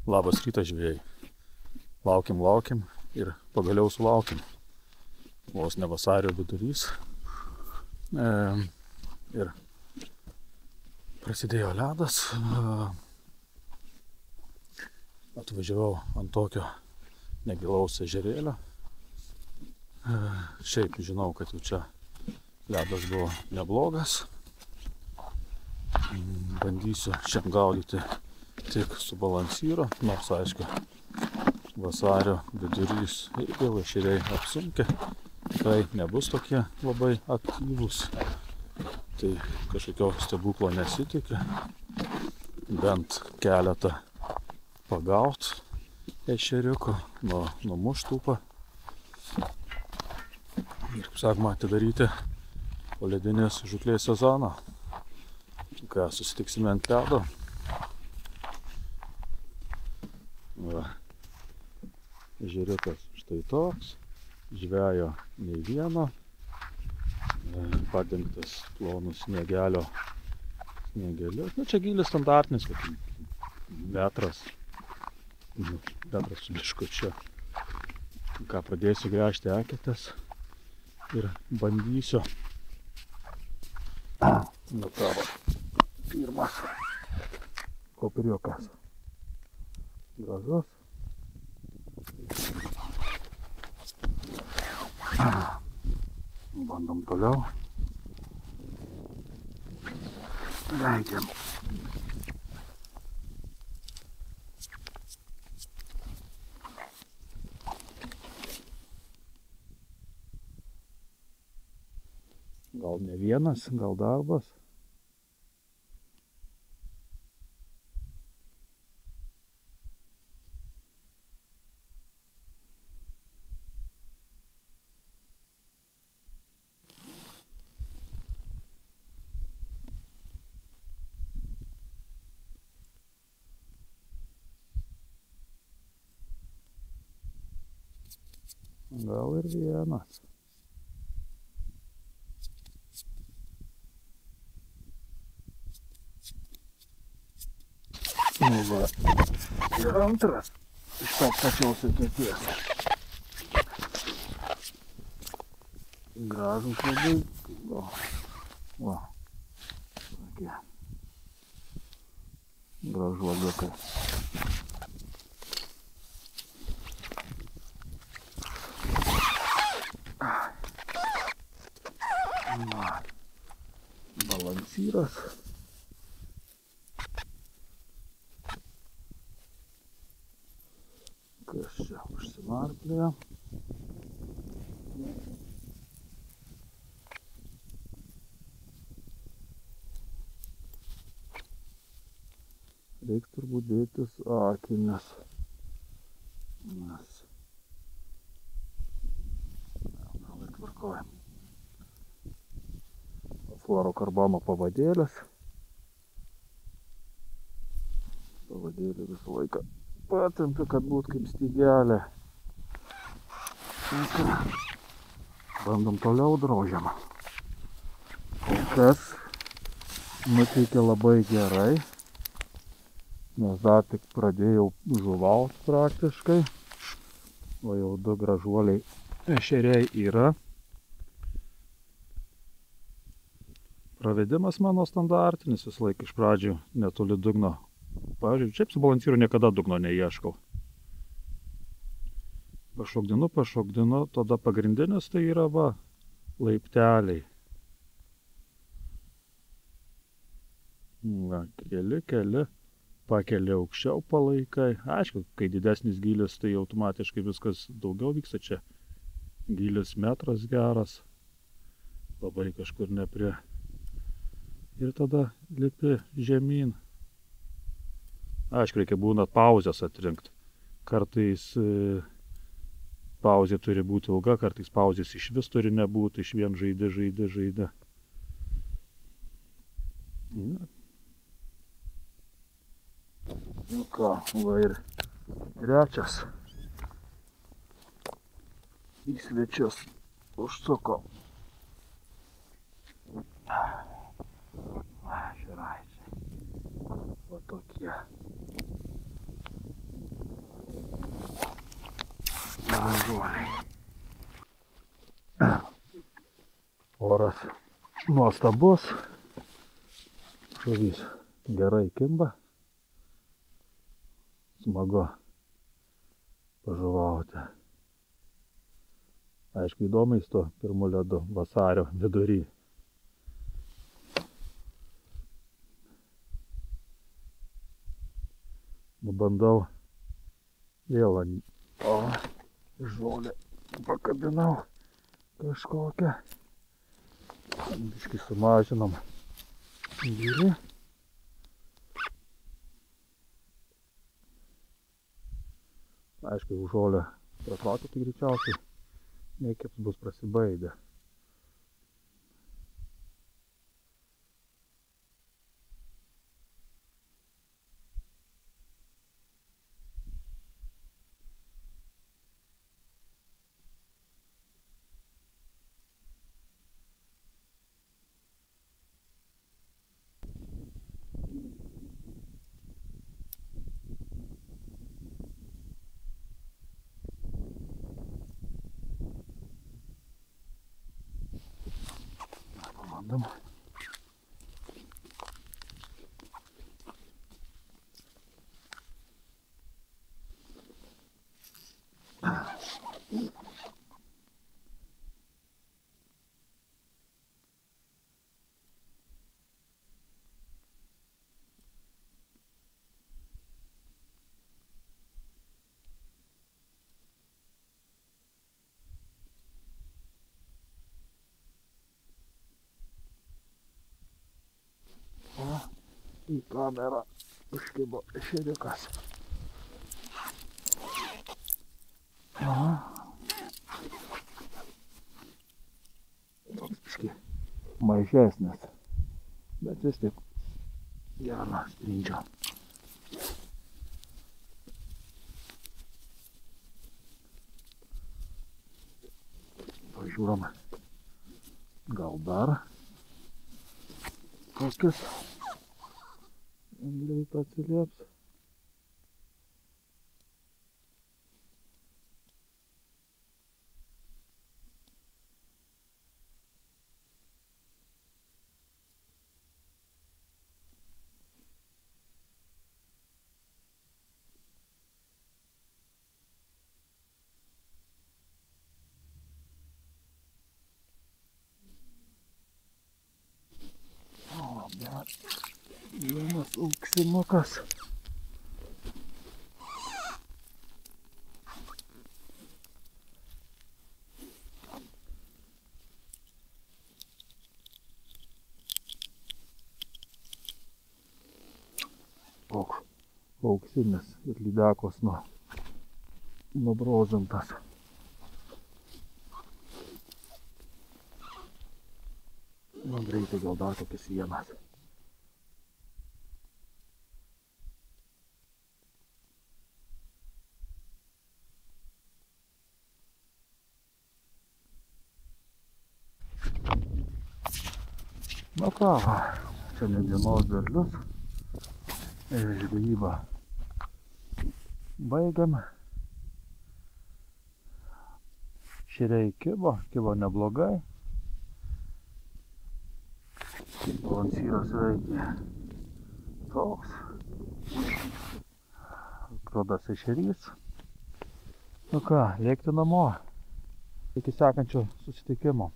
Labas rytas, žvejai. Laukim ir pagaliau sulaukim. Vos ne vasario vidurys. Ir prasidėjo ledas. Atvažiavau ant tokio negilaus ežerėlio. Šiaip žinau, kad jau čia ledas buvo neblogas. Bandysiu šiandien gaudyti tik su balansyru, nors aišku, vasario vidurys vėl ešeriai apsunkia, tikrai nebus tokie labai aktyvūs, tai kažkokio stebuklo nesitikiu, bent keletą pagaut ešeriukų, numušt upą ir, kaip sakoma, atidaryti poledinės žūklės sezoną. Ką, susitiksime ant ledo. Ežeriukas štai toks, žvejo nei vieno, padengtas plonu sniegeliu. Čia gylis standartinis, metras su biškučiu. Ką, pradėsiu gręžti eketes ir bandysiu. Tavo pirmas kopiriukas. Gražus. Bandom toliau. Leidžiam. Gal ne vienas, gal darbas. Gal ir vienas. Va. Ir antras iš to pačios eketies. Gražus labai. Va. Tokie. Gražuoliukai. Balansyras. Kas čia užsimarplėjo. Reiks turbūt dėtis akinius. Nes gal ir tvarkojam. Fluorokarbono pavadėlis. Pavadėlį visą laiką patempiu, kad būtų kaip stygelė. Bandom toliau drožiam. Kol kas nuteikia labai gerai, nes dar tik pradėjau žuvaut praktiškai, o jau du gražuoliai ešeriai yra. Pravedimas mano standartinis, visą laiką iš pradžių netoli dugno. Pavyzdžiui, šiaip su balansyru niekada dugno neieškau. Pašokdinu, tada pagrindinis tai yra laipteliai. Keli, pakeli aukščiau palaikai. Aišku, kai didesnis gylis, tai automatiškai viskas daugiau vyksta. Čia gylis metras geras, labai kažkur neprie. Ir tada lipi žemyn. Aišku, reikia būna pauzės atrinkti. Kartais pauzė turi būti ilga, kartais pauzės iš vis turi nebūti, iš vien žaidi. Nu ką, va ir trečias į svečius užsuko. Širaičiai. Va tokie. žuoliai. Oras nuostabus. Žuvys gerai kimba. Smagu pažuvauti. Aišku, įdomiai su tuo pirmu ledu vasario vidury. Bandau vėl žolę pakabinau kažkokią. Biškį sumažinom gylį. Aišku, jeigu žolę pratraukti, tai greičiausiai nekips bus prasibaigę. Bandom. Į kamerą užkibo ešeriukas. Toks biškį mažesnis, bet vis tik gerą sprindžio. Pažiūrom, gal dar kokius greit atsilieps. O, bet vienas auksinukas. Auksinis ir lydekos nubrozdintas. Greitai gal dar kokias vienas. Nu ką, šiandien dienos derlius. Žvejybą baigiam. Šeriai kibo neblogai. Balansyras veikia toks. Rudas ešerys. Nu ką, lėkti namo. Iki sekančio susitikimo.